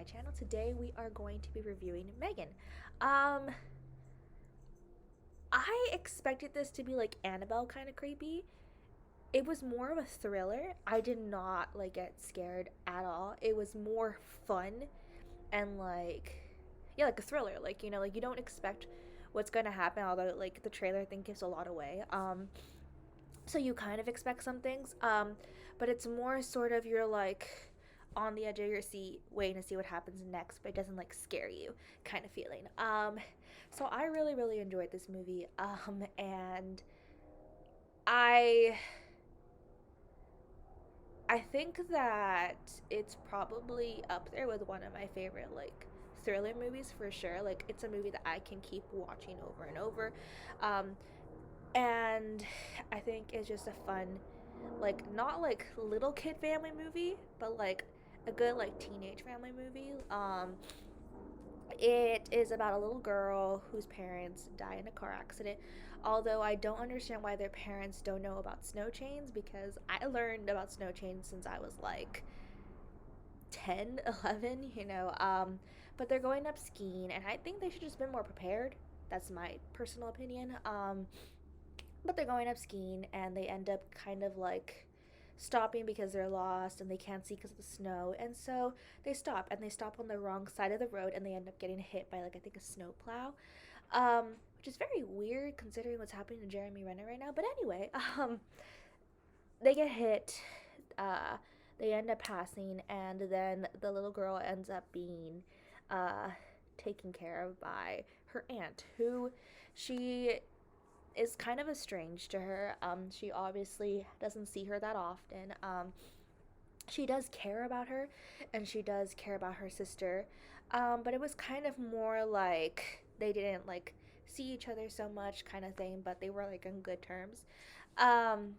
channel. Today we are going to be reviewing M3GAN. Um, I expected this to be like Annabelle kind of creepy. It was more of a thriller. I did not like get scared at all. It was more fun and yeah, like a thriller. Like you don't expect what's going to happen, although like the trailer I think gives a lot away. So you kind of expect some things, but it's more sort of you're like on the edge of your seat waiting to see what happens next, but it doesn't like scare you kind of feeling. So I really enjoyed this movie, and I I think that it's probably up there with one of my favorite like thriller movies for sure. Like it's a movie that I can keep watching over and over. Um, and I think it's just a fun, like not like little kid family movie, but like a good like teenage family movie. It is about a little girl whose parents die in a car accident. Although I don't understand why their parents don't know about snow chains, because I learned about snow chains since I was like 10, 11, but they're going up skiing and I think they should just been more prepared. That's my personal opinion. But they're going up skiing and they end up kind of like stopping because they're lost and they can't see because of the snow. And so they stop on the wrong side of the road and they end up getting hit by like I think a snowplow. Which is very weird considering what's happening to Jeremy Renner right now. But anyway, they get hit. Uh, they end up passing, and then the little girl ends up being uh, taken care of by her aunt, who she is kind of estranged to her. She obviously doesn't see her that often. She does care about her, and she does care about her sister. But it was kind of more like they didn't like see each other so much, kind of thing. But they were like on good terms. Um,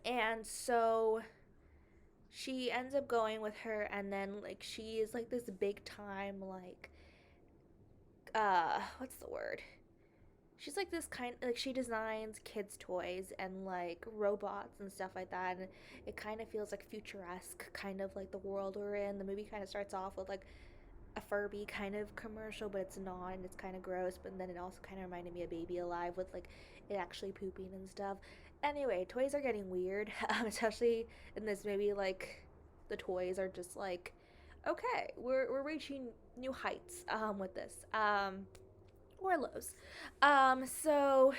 and so she ends up going with her, and then like she is like this big time like what's the word, she's like this kind, like she designs kids toys and like robots and stuff like that, and it kind of feels like futuresque, kind of like the world we're in. The movie kind of starts off with like a Furby kind of commercial, but it's not, and it's kind of gross. But then it also kind of reminded me of Baby Alive with like it actually pooping and stuff. Anyway, toys are getting weird, especially in this movie. Like the toys are just like, okay, we're reaching new heights with this. Or lows. So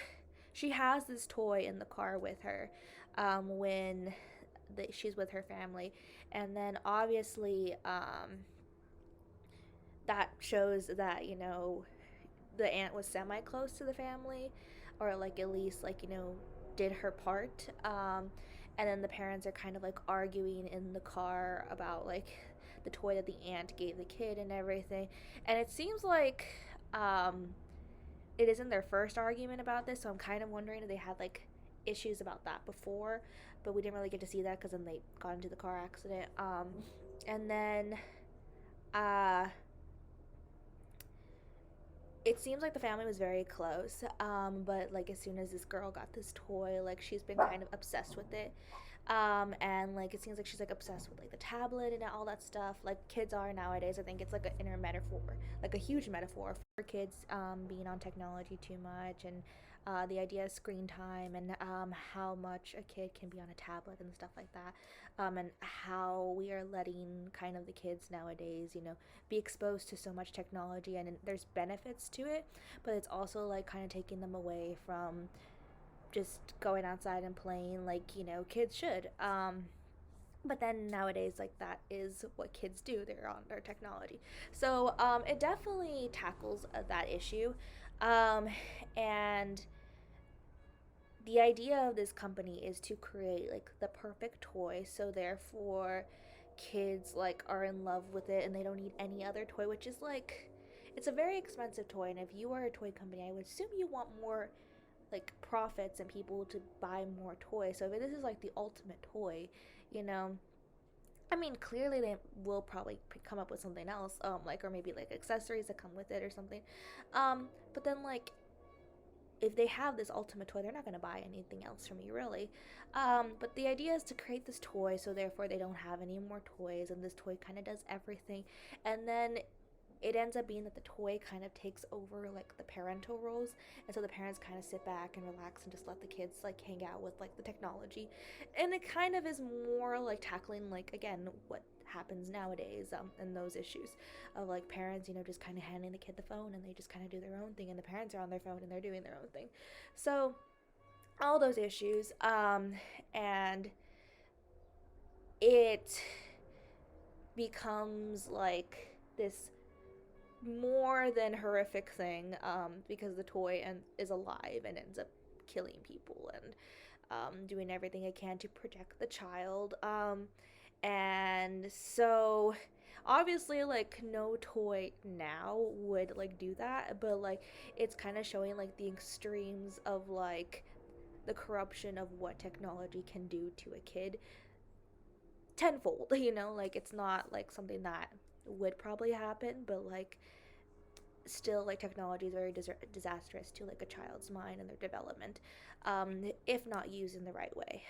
she has this toy in the car with her when she's with her family, and then obviously that shows that the aunt was semi close to the family, or like at least like did her part. And then the parents are kind of like arguing in the car about like the toy that the aunt gave the kid and everything, and it seems like um it isn't their first argument about this, so I'm kind of wondering if they had like issues about that before, but we didn't really get to see that because then they got into the car accident. And then uh, it seems like the family was very close, but like as soon as this girl got this toy, like she's been kind of obsessed with it. And like it seems like she's like obsessed with like the tablet and all that stuff, like kids are nowadays. I think it's like an inner metaphor, like a huge metaphor for kids being on technology too much, and the idea of screen time, and how much a kid can be on a tablet and stuff like that, and how we are letting kind of the kids nowadays be exposed to so much technology, and there's benefits to it, but it's also like kind of taking them away from just going outside and playing like kids should. But then nowadays, like that is what kids do, they're on their technology. So it definitely tackles that issue. um, and the idea of this company is to create like the perfect toy, so therefore kids like are in love with it and they don't need any other toy, which is like it's a very expensive toy, and if you are a toy company, I would assume you want more like profits and people to buy more toys. So if this is like the ultimate toy, you know, I mean, clearly they will probably come up with something else, like or maybe like accessories that come with it or something. But then like if they have this ultimate toy, they're not going to buy anything else from you, really. But the idea is to create this toy, so therefore they don't have any more toys, and this toy kind of does everything. And then it ends up being that the toy kind of takes over like the parental roles, and so the parents kind of sit back and relax and just let the kids like hang out with like the technology. And it kind of is more like tackling like, again, what happens nowadays, and those issues of like parents, just kind of handing the kid the phone and they just kind of do their own thing, and the parents are on their phone and they're doing their own thing. So all those issues, and it becomes like this more than horrific thing, because the toy is alive and ends up killing people, and doing everything it can to protect the child. And so obviously like no toy now would like do that, but like it's kind of showing like the extremes of like the corruption of what technology can do to a kid tenfold. Like it's not like something that would probably happen, but like still like technology is very disastrous to like a child's mind and their development, if not used in the right way.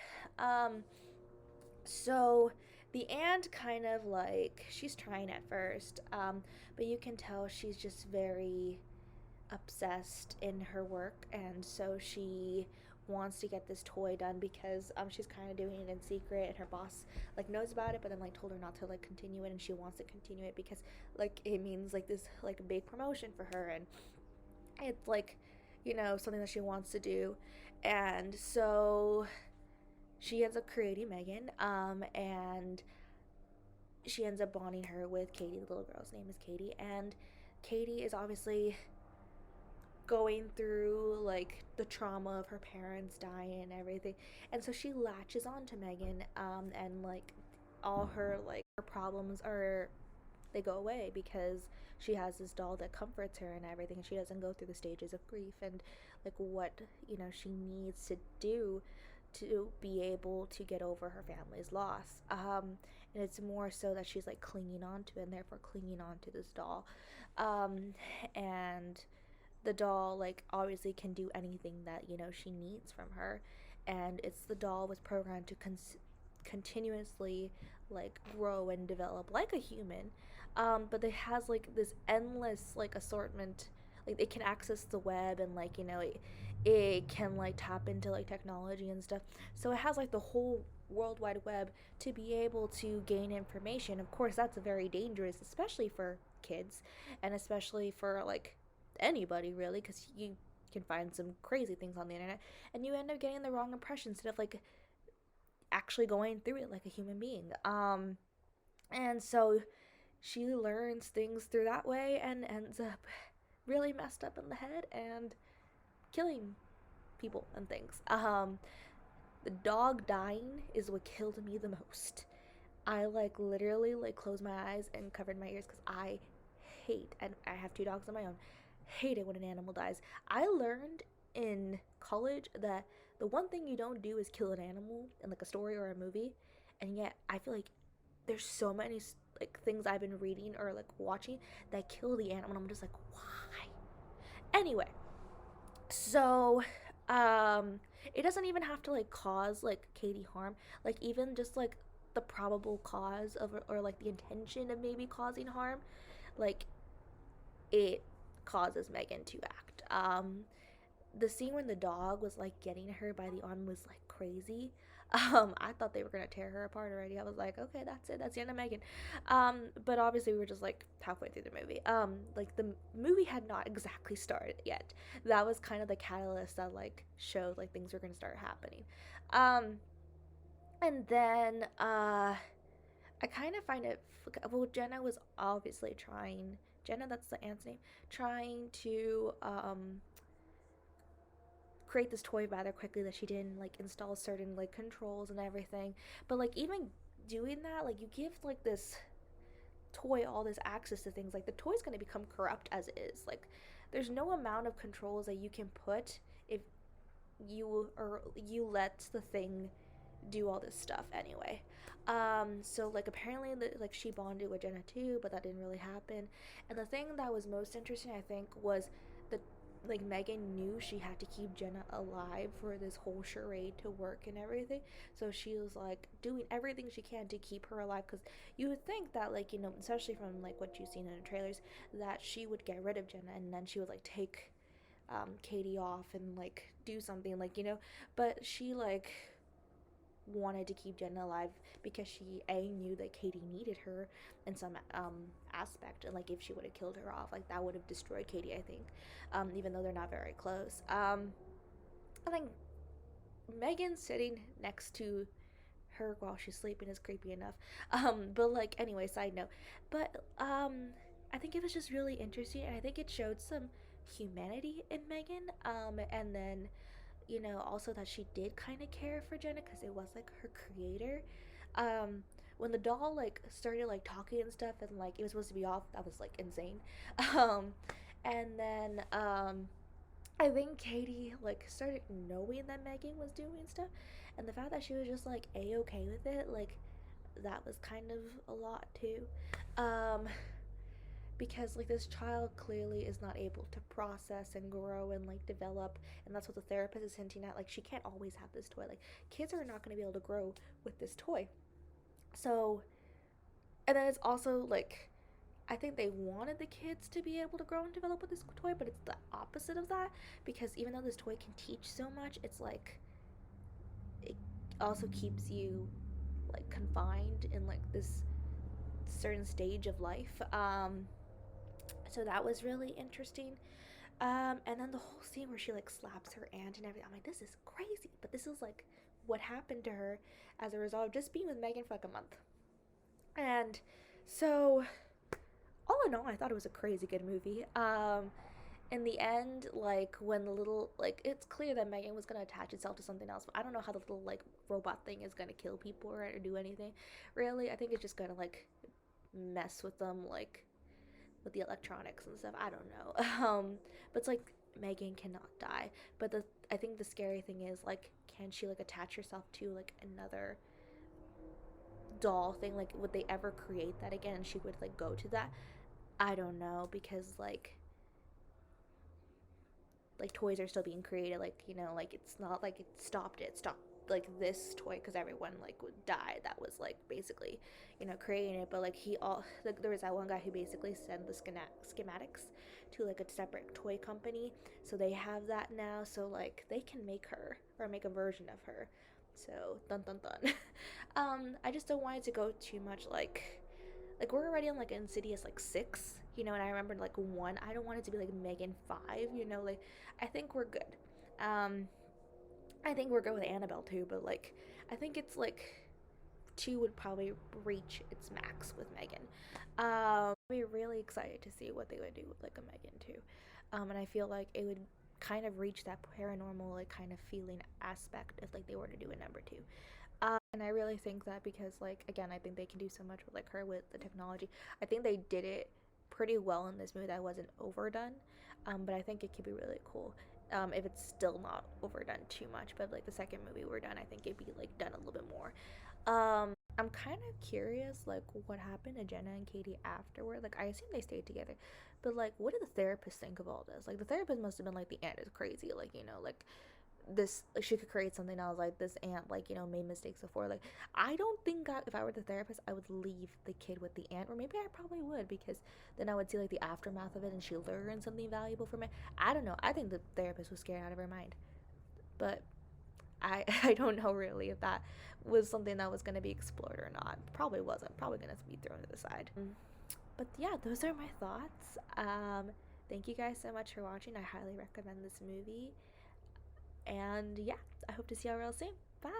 So the aunt kind of like, she's trying at first, but you can tell she's just very obsessed in her work, and so she wants to get this toy done because she's kind of doing it in secret, and her boss like knows about it, but then like told her not to like continue it, and she wants to continue it because like it means like this like big promotion for her, and it's like something that she wants to do. And so she ends up creating M3GAN, and she ends up bonding her with Katie. The little girl's name is Katie, and Katie is obviously going through like the trauma of her parents dying and everything, and so she latches on to M3GAN, and like all her like her problems are, they go away because she has this doll that comforts her and everything, and she doesn't go through the stages of grief and like what she needs to do to be able to get over her family's loss. And it's more so that she's like clinging on to it, and therefore clinging on to this doll. And the doll like obviously can do anything that she needs from her, and it's the doll was programmed to continuously like grow and develop like a human, but it has like this endless like assortment, like it can access the web, and like it can like tap into like technology and stuff, so it has like the whole world wide web to be able to gain information. Of course that's very dangerous, especially for kids, and especially for like anybody really, because you can find some crazy things on the internet and you end up getting the wrong impression instead of like actually going through it like a human being. And so she learns things through that way and ends up really messed up in the head and killing people and things. The dog dying is what killed me the most. I like literally like closed my eyes and covered my ears because I hate, and I have two dogs of my own, hate it when an animal dies. I learned in college that the one thing you don't do is kill an animal in like a story or a movie, and yet I feel like there's so many like things I've been reading or like watching that kill the animal, and I'm just like, why? Anyway, so it doesn't even have to like cause like Katie harm, like even just like the probable cause of, or like the intention of maybe causing harm, like it causes M3GAN to act. The scene when the dog was like getting her by the arm was like crazy. I thought they were gonna tear her apart already. I was like, okay, that's it, that's the end of M3GAN. But obviously we were just like halfway through the movie. Like the movie had not exactly started yet. That was kind of the catalyst that like showed like things were gonna start happening. And then I kind of find it, well, Jenna was obviously trying, Jenna, that's the aunt's name, trying to create this toy rather quickly, that she didn't like install certain like controls and everything. But like even doing that, like you give like this toy all this access to things, like the toy's going to become corrupt as is. Like there's no amount of controls that you can put if you let the thing do all this stuff anyway. So like apparently like she bonded with Jenna too, but that didn't really happen. And the thing that was most interesting, I think, was the like M3GAN knew she had to keep Jenna alive for this whole charade to work and everything. So she was like doing everything she can to keep her alive, because you would think that, like, you know, especially from like what you've seen in the trailers, that she would get rid of Jenna and then she would like take Katie off and like do something, like, you know, but she like wanted to keep Jenna alive because she knew that Katie needed her in some aspect, and like if she would have killed her off, like that would have destroyed Katie, I think. Even though they're not very close. I think M3GAN sitting next to her while she's sleeping is creepy enough. But like anyway, side note. But I think it was just really interesting, and I think it showed some humanity in M3GAN. And then, you know, also that she did kind of care for Jenna because it was like her creator. Um, when the doll like started like talking and stuff, and like it was supposed to be off, that was like insane. Um, and then I think Katie like started knowing that M3GAN was doing stuff, and the fact that she was just like a okay with it, like that was kind of a lot too. Um, because like this child clearly is not able to process and grow and like develop, and that's what the therapist is hinting at, like she can't always have this toy, like kids are not going to be able to grow with this toy. So, and then it's also like I think they wanted the kids to be able to grow and develop with this toy, but it's the opposite of that, because even though this toy can teach so much, it's like it also keeps you like confined in like this certain stage of life. So that was really interesting. And then the whole scene where she like slaps her aunt and everything, I'm like, this is crazy. But this is like what happened to her as a result of just being with M3GAN for like a month. And so, all in all, I thought it was a crazy good movie. In the end, like when the little like it's clear that M3GAN was gonna attach itself to something else, but I don't know how the little like robot thing is gonna kill people or do anything. Really, I think it's just gonna like mess with them, like with the electronics and stuff. I don't know. But it's like M3GAN cannot die. But I think the scary thing is like, can she like attach herself to like another doll thing? Like, would they ever create that again? And she would like go to that. I don't know, because like toys are still being created. Like, you know, like it's not like it stopped. It stopped like this toy because everyone like would die. That was like basically, you know, creating it. But like he all like there was that one guy who basically sent the schematics to like a separate toy company, so they have that now. So like they can make her or make a version of her. So dun dun dun. I just don't want it to go too much like we're already on like Insidious like 6, you know, and I remember like 1. I don't want it to be like M3GAN 5, you know, like I think we're good. Um, I think we're good with Annabelle too, but like I think it's like 2 would probably reach its max with M3GAN. I'd be really excited to see what they would do with like a M3GAN too. And I feel like it would kind of reach that paranormal like kind of feeling aspect if like they were to do a number 2. And I really think that because, like, again, I think they can do so much with like her with the technology. I think they did it pretty well in this movie. That wasn't overdone, but I think it could be really cool. If it's still not overdone too much, but like the second movie we're done, I think it'd be like done a little bit more. I'm kind of curious, like, what happened to Jenna and Katie afterward. Like, I assume they stayed together, but like, what did the therapist think of all this? Like, the therapist must have been like, the aunt is crazy, like, you know, like this like she could create something else, like this aunt like, you know, made mistakes before. Like I don't think if I were the therapist I would leave the kid with the aunt, or maybe I probably would, because then I would see like the aftermath of it and she'll learn something valuable from it. I don't know, I think the therapist was scared out of her mind, but I I don't know really if that was something that was going to be explored or not. Probably wasn't, probably going to be thrown to the side. But yeah, those are my thoughts. Thank you guys so much for watching. I highly recommend this movie. And yeah, I hope to see y'all real soon. Bye.